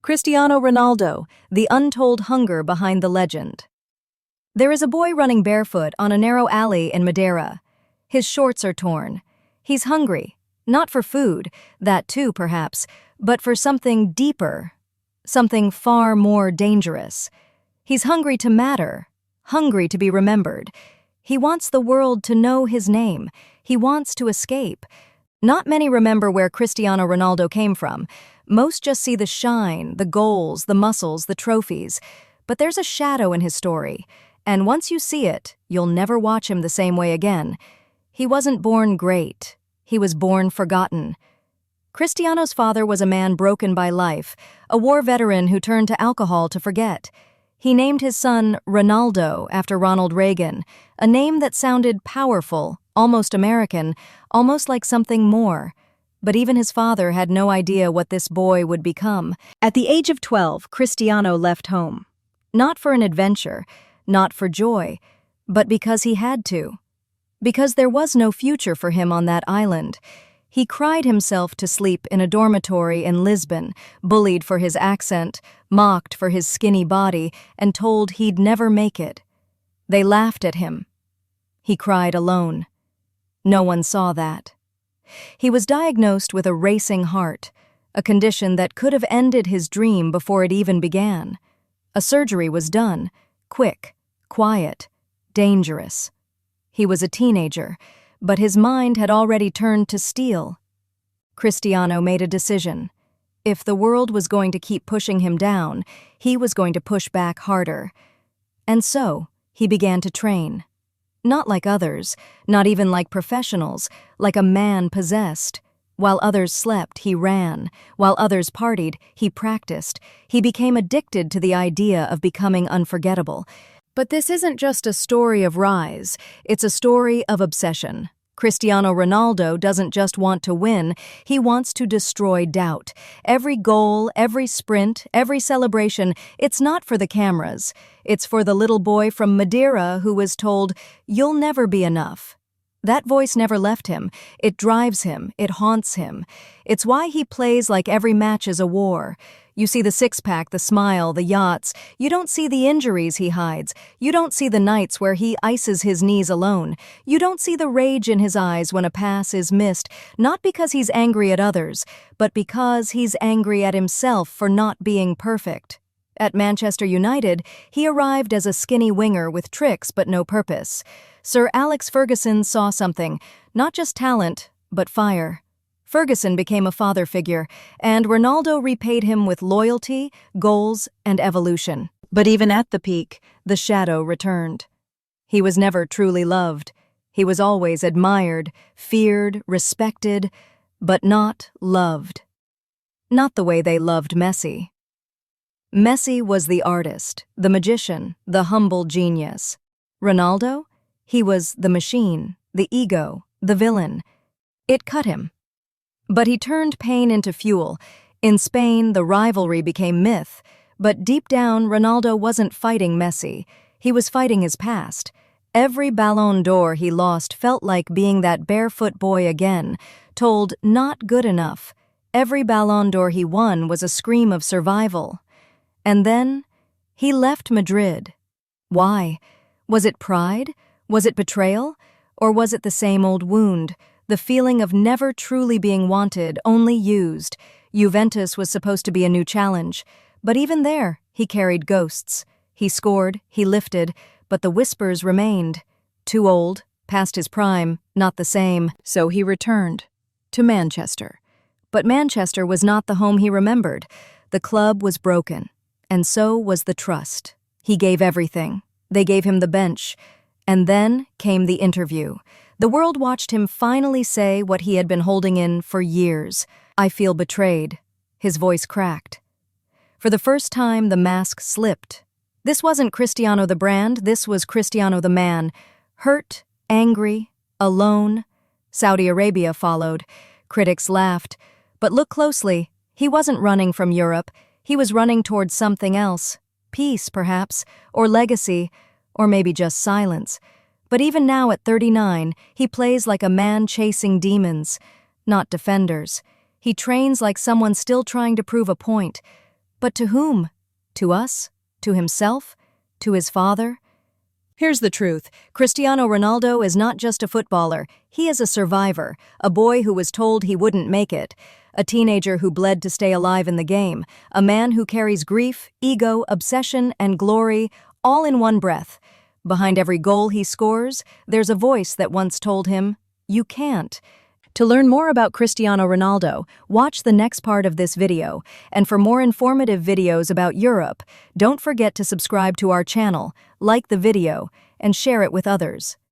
Cristiano Ronaldo, the untold hunger behind the legend. There is a boy running barefoot on a narrow alley in Madeira. His shorts are torn. He's hungry, not for food, that too perhaps, but for something deeper, something far more dangerous. He's hungry to matter, hungry to be remembered. He wants the world to know his name. He wants to escape. Not many remember where Cristiano Ronaldo came from. Most just see the shine, the goals, the muscles, the trophies. But there's a shadow in his story, and once you see it, you'll never watch him the same way again. He wasn't born great. He was born forgotten. Cristiano's father was a man broken by life, a war veteran who turned to alcohol to forget. He named his son Ronaldo after Ronald Reagan, a name that sounded powerful, almost American, almost like something more. But even his father had no idea what this boy would become. At the age of 12, Cristiano left home. Not for an adventure, not for joy, but because he had to. Because there was no future for him on that island. He cried himself to sleep in a dormitory in Lisbon, bullied for his accent, mocked for his skinny body, and told he'd never make it. They laughed at him. He cried alone. No one saw that. He was diagnosed with a racing heart, a condition that could have ended his dream before it even began. A surgery was done, quick, quiet, dangerous. He was a teenager, but his mind had already turned to steel. Cristiano made a decision. If the world was going to keep pushing him down, he was going to push back harder. And so, he began to train. Not like others, not even like professionals, like a man possessed. While others slept, he ran. While others partied, he practiced. He became addicted to the idea of becoming unforgettable. But this isn't just a story of rise, it's a story of obsession. Cristiano Ronaldo doesn't just want to win, he wants to destroy doubt. Every goal, every sprint, every celebration, it's not for the cameras. It's for the little boy from Madeira who was told, "You'll never be enough." That voice never left him. It drives him. It haunts him. It's why he plays like every match is a war. You see the six-pack, the smile, the yachts. You don't see the injuries he hides. You don't see the nights where he ices his knees alone. You don't see the rage in his eyes when a pass is missed, not because he's angry at others, but because he's angry at himself for not being perfect. At Manchester United, he arrived as a skinny winger with tricks but no purpose. Sir Alex Ferguson saw something, not just talent, but fire. Ferguson became a father figure, and Ronaldo repaid him with loyalty, goals, and evolution. But even at the peak, the shadow returned. He was never truly loved. He was always admired, feared, respected, but not loved. Not the way they loved Messi. Messi was the artist, the magician, the humble genius. Ronaldo? He was the machine, the ego, the villain. It cut him. But he turned pain into fuel. In Spain, the rivalry became myth. But deep down, Ronaldo wasn't fighting Messi. He was fighting his past. Every Ballon d'Or he lost felt like being that barefoot boy again, told not good enough. Every Ballon d'Or he won was a scream of survival. And then, he left Madrid. Why? Was it pride? Was it betrayal? Or was it the same old wound? The feeling of never truly being wanted, only used. Juventus was supposed to be a new challenge. But even there, he carried ghosts. He scored, he lifted, but the whispers remained. Too old, past his prime, not the same. So he returned to Manchester. But Manchester was not the home he remembered. The club was broken, and so was the trust. He gave everything. They gave him the bench. And then came the interview. The world watched him finally say what he had been holding in for years. "I feel betrayed." His voice cracked. For the first time, the mask slipped. This wasn't Cristiano the brand, this was Cristiano the man. Hurt, angry, alone. Saudi Arabia followed. Critics laughed. But look closely. He wasn't running from Europe. He was running towards something else. Peace, perhaps, or legacy, or maybe just silence. But even now at 39, he plays like a man chasing demons, not defenders. He trains like someone still trying to prove a point. But to whom? To us? To himself? To his father? Here's the truth. Cristiano Ronaldo is not just a footballer. He is a survivor, a boy who was told he wouldn't make it, a teenager who bled to stay alive in the game, a man who carries grief, ego, obsession, and glory all in one breath. Behind every goal he scores, there's a voice that once told him, "You can't." To learn more about Cristiano Ronaldo, watch the next part of this video, and for more informative videos about Europe, don't forget to subscribe to our channel, like the video, and share it with others.